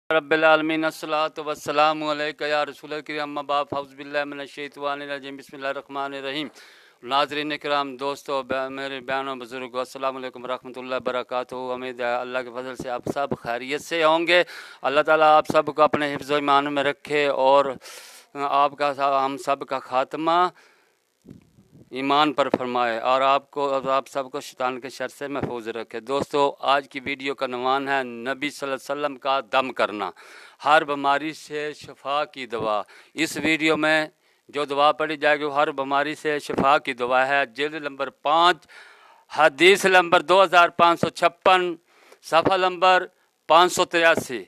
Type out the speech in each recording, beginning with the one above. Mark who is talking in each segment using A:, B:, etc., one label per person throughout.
A: रब्बिल आलमीन अस्सलातु वस्सलामु अलैका या रसूल करीम अम्मा बाद फ़ौज़ बिल्लाहि मिनश्शैतानिर रजीम बिस्मिल्लाहिर रहमानिर रहीम। नाज़रीन किराम, दोस्तों, मेरे बहनों बुजुर्गों, अस्सलामु अलैकुम रहमतुल्लाहि बरकातुहू। उम्मीद है अल्लाह के फजल से आप सब खैरियत से होंगे। अल्लाह ताला आप सबको अपने हिफ्ज़ व ईमान में रखे और आपका हम सब का खात्मा ईमान पर फरमाए और आप सबको शैतान के शर से महफूज रखे। दोस्तों, आज की वीडियो का नवान है नबी सल्लल्लाहु अलैहि वसल्लम का दम करना, हर बीमारी से शिफा की दवा। इस वीडियो में जो दवा पढ़ी जाएगी वो हर बीमारी से शिफा की दवा है। जिल्द नंबर 5, हदीस नंबर 2556, सफ़ा नंबर 583।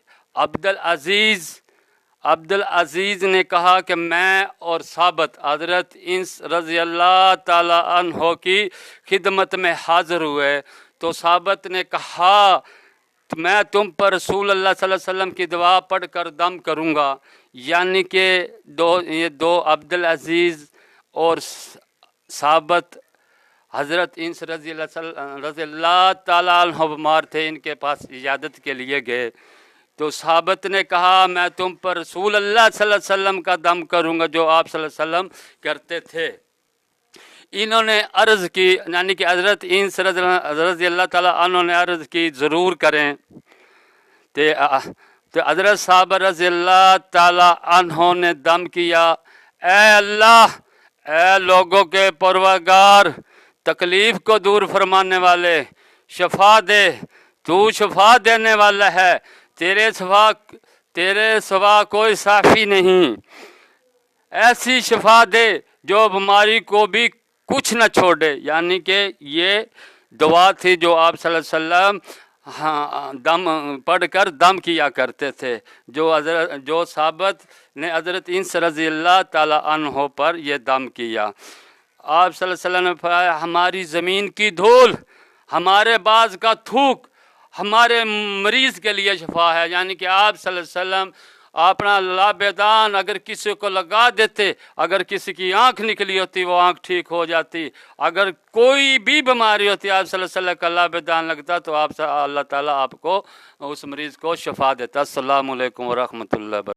A: अब्दुल अजीज़ ने कहा कि मैं और साबित हज़रत इंस रज़ी अल्लाह ताला अन्हो की खिदमत में हाज़िर हुए तो साबित ने कहा मैं तुम पर रसूल अल्लाह सल्लल्लाहु अलैहि वसल्लम की दुआ पढ़ कर दम करूँगा। यानी कि ये दो अब्दुल अजीज़ और साबित हज़रत इंस रज़ी अल्लाह ताला अन्हो बीमार थे, इनके पास इजाज़त के लिए गए तो साबित ने कहा मैं तुम पर रसूल अल्लाह सल्लल्लाहु अलैहि वसल्लम का दम करूँगा जो आप सल्लल्लाहु अलैहि वसल्लम करते थे। इन्होंने अर्ज़ की, यानी कि हज़रत इंस रज़ी अल्लाह ताला अन्हो ने अर्ज़ की ज़रूर करें। तो हज़रत साहब रज़ी अल्लाह ताला अन्हो ने दम किया, ए अल्लाह, ए लोगों के परवरदिगार, तकलीफ़ को दूर फरमाने वाले, शफा दे, तू शफा देने वाला है, तेरे सिवा कोई साफ़ी नहीं। ऐसी शफा दे जो बीमारी को भी कुछ न छोड़े। यानी कि ये दुआ थी जो आप सल्लल्लाहु अलैहि वसल्लम दम पढ़कर दम किया करते थे, जो साबित ने हज़रत इंस रज़ी अल्लाह ताला अन्हो पर यह दम किया। आप सल्लल्लाहु अलैहि वसल्लम ने फरमाया हमारी ज़मीन की धूल, हमारे बाज का थूक हमारे मरीज़ के लिए शफा है। यानी कि आप सल्लल्लाहु अलैहि वसल्लम अपना लाबेदान अगर किसी को लगा देते, अगर किसी की आंख निकली होती वो आंख ठीक हो जाती, अगर कोई भी बीमारी होती आप सल्लल्लाहु अलैहि वसल्लम का लाबेदान लगता तो आप अल्लाह ताला आपको उस मरीज़ को शफा देता। अस्सलामु अलैकुम व रहमतुल्लाहि।